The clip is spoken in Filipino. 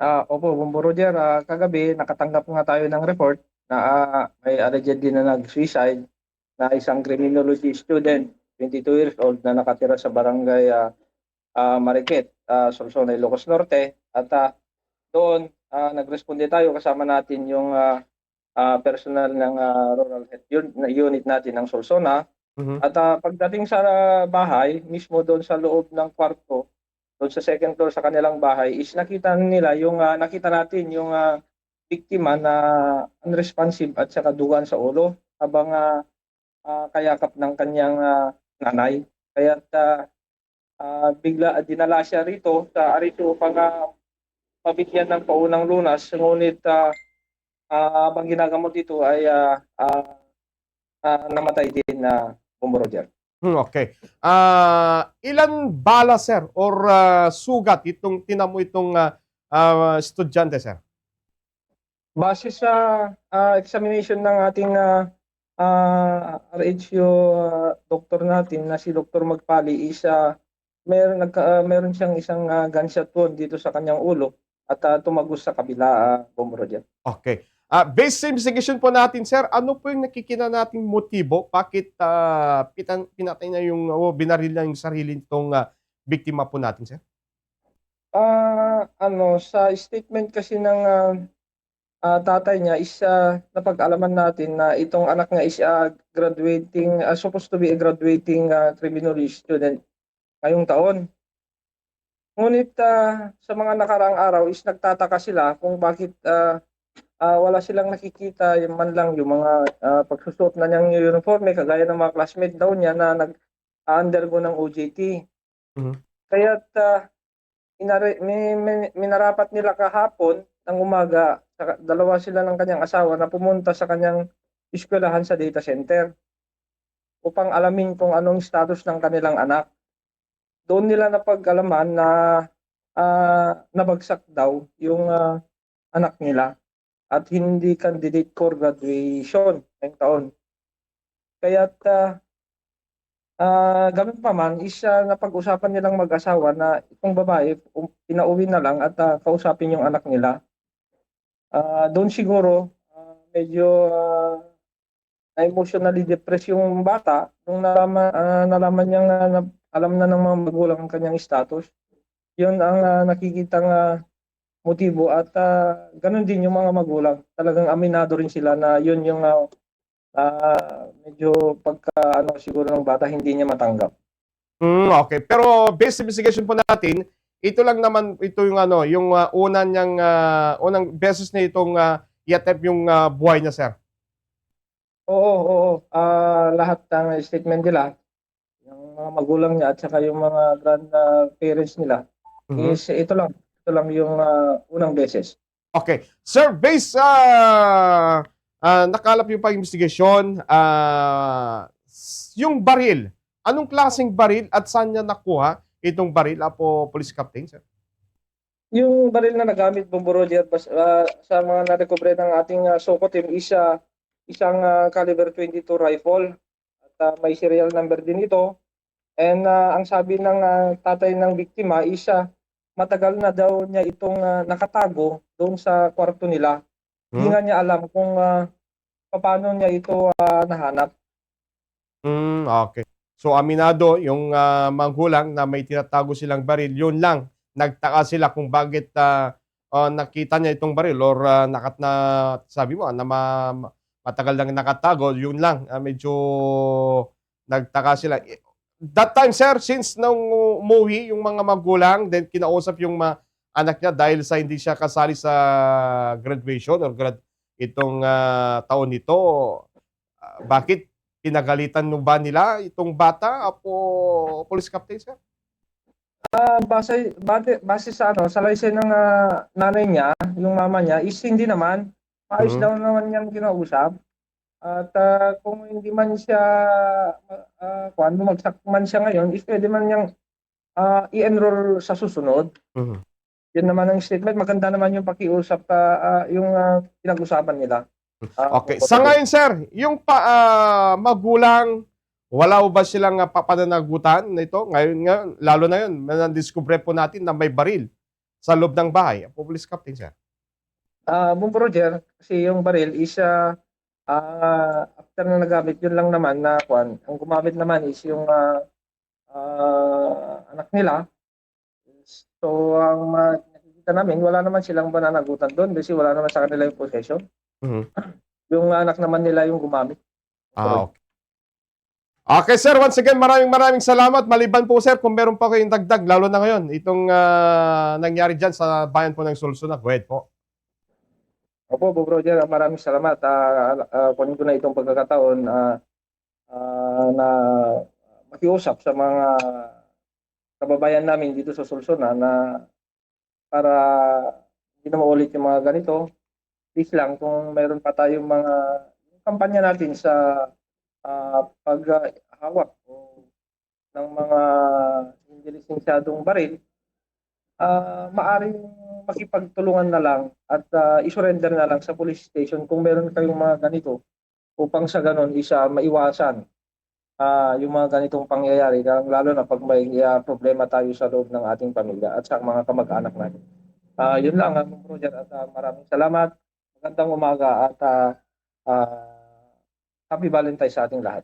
Opo, Bombo Roger, kagabi nakatanggap nga tayo ng report na may allegedly na nag-suicide na isang criminology student, 22 years old na nakatira sa barangay Mariquet, Sorsogon, Ilocos Norte. At doon, nagresponde tayo kasama natin yung personal ng rural health unit natin ng Sorsogon. Mhm. At pagdating sa bahay, mismo doon sa loob ng kwarto, doon sa second floor sa kanilang bahay, is nakita nila yung nakita natin yung biktima na unresponsive at saka dugan sa ulo habang kayakap ng kanyang nanay. Kaya bigla dinala siya rito sa Arito upang mabigyan ng paunang lunas. Ngunit habang ginagamot dito ay namatay din na Bombo Roger. Okay. Ilan bala, sir, or sugat itong tinamo itong estudyante, sir? Base sa examination ng ating RHU doktor natin na si Dr. Magpali is meron siyang isang gunshot wound dito sa kanyang ulo at tumagos sa kabila, Bombo Roger. Okay. Based sa investigation po natin, sir, ano po yung nakikita nating motibo? Bakit pinatay na yung, binaril na yung sarili nitong biktima po natin, sir? Sa statement kasi ng tatay niya is napag-alaman natin na itong anak niya is graduating, supposed to be a graduating criminology student ngayong taon. Ngunit sa mga nakaraang araw is nagtataka sila kung bakit wala silang nakikita yung man lang yung mga pagsusuot na niyang uniforme kagaya ng mga classmate daw niya na nag-undergo ng OJT. Mhm. Kaya minarapat nila kahapon ng umaga, dalawa sila ng kanyang asawa na pumunta sa kanyang eskwelahan sa data center upang alamin kung anong status ng kanilang anak. Doon nila napag-alaman na nabagsak daw yung anak nila at hindi candidate for graduation ngayong taon. Kaya ganun pa man, napag-usapan nilang mag-asawa na itong babae pinauwi na lang at kausapin yung anak nila. Doon siguro medyo emotionally depressed yung bata nung nalaman niyang alam na ng mga magulang ang kanyang status. Yun ang nakikitang motibo at ganun din yung mga magulang. Talagang aminado rin sila na yun yung medyo siguro ng bata hindi niya matanggap. Okay. Pero based sa investigation po natin, ito lang naman ito yung yung unang beses na itong i-attempt yung buhay niya, sir. Oo, oo. Lahat ng statement nila, yung mga magulang niya at saka yung mga grandparents nila, Mhm. is ito lang yung unang beses. Okay. Sir, based sa nakalap yung pang-investigation, yung baril, anong klaseng baril at saan niya nakuha itong baril, Apo Police Captain, sir? Yung baril na nagamit, Bombo Roger, sa mga na-recover ng ating SOCO team is isang caliber 22 rifle at may serial number din ito. And ang sabi ng tatay ng biktima is matagal na daw niya itong nakatago doon sa kwarto nila. Hindi Hmm? nga niya alam kung paano niya ito nahanap. Okay. So aminado yung magulang na may tinatago silang baril. Yun lang, nagtaka sila kung bakit nakita niya itong baril or sabi mo matagal lang nakatago. Yun lang, medyo nagtaka sila. That time, sir, since nung umuwi yung mga magulang, then kinausap yung anak niya dahil sa hindi siya kasali sa graduation or itong taon nito, bakit pinagalitan nyo ba nila itong bata, Apo Police Captain, sir? Base sa sa license ng nanay niya, yung mama niya, is hindi naman. Maayos Mhm. daw naman niyang kinausap. At kung hindi man siya, kung bumagsak man siya ngayon, is pwede man niyang i-enroll sa susunod. Mhm. Yun naman ang statement. Maganda naman yung pakiusap, yung pinag-usapan nila. Okay. Bukod Sa doon. ngayon, sir, yung magulang, wala ba silang papananagutan nito? Ngayon, lalo na yun, na-discover po natin na may baril sa loob ng bahay? Police Captain, sir. Bumpo Roger, kasi yung baril is after na nagamit, yun lang naman na kwan. Ang gumamit naman is yung anak nila. So, ang nakikita namin, wala naman silang bananagutan doon kasi wala naman sa kanila yung possession. Mhm. Yung anak naman nila yung gumamit. Okay. Okay, sir. Once again, maraming salamat. Maliban po, sir, kung meron pa kayong dagdag, lalo na ngayon, itong nangyari dyan sa bayan po ng Sulsuna. Go ahead po. Opo, Bob Roger, maraming salamat. Kunin ko na itong pagkakataon na makiusap sa mga kababayan namin dito sa Sulsuna na para hindi na maulit yung mga ganito. Please lang kung meron pa tayong mga kampanya natin sa paghawak ng mga hindi lisensyadong baril, maaring makipagtulungan na lang at isurrender na lang sa police station kung meron kayong mga ganito upang sa ganon maiwasan yung mga ganitong pangyayari, lalo na pag may problema tayo sa loob ng ating pamilya at sa mga kamag-anak natin. Yun lang, Roger, at maraming salamat. Magandang umaga at happy Valentine's sa ating lahat.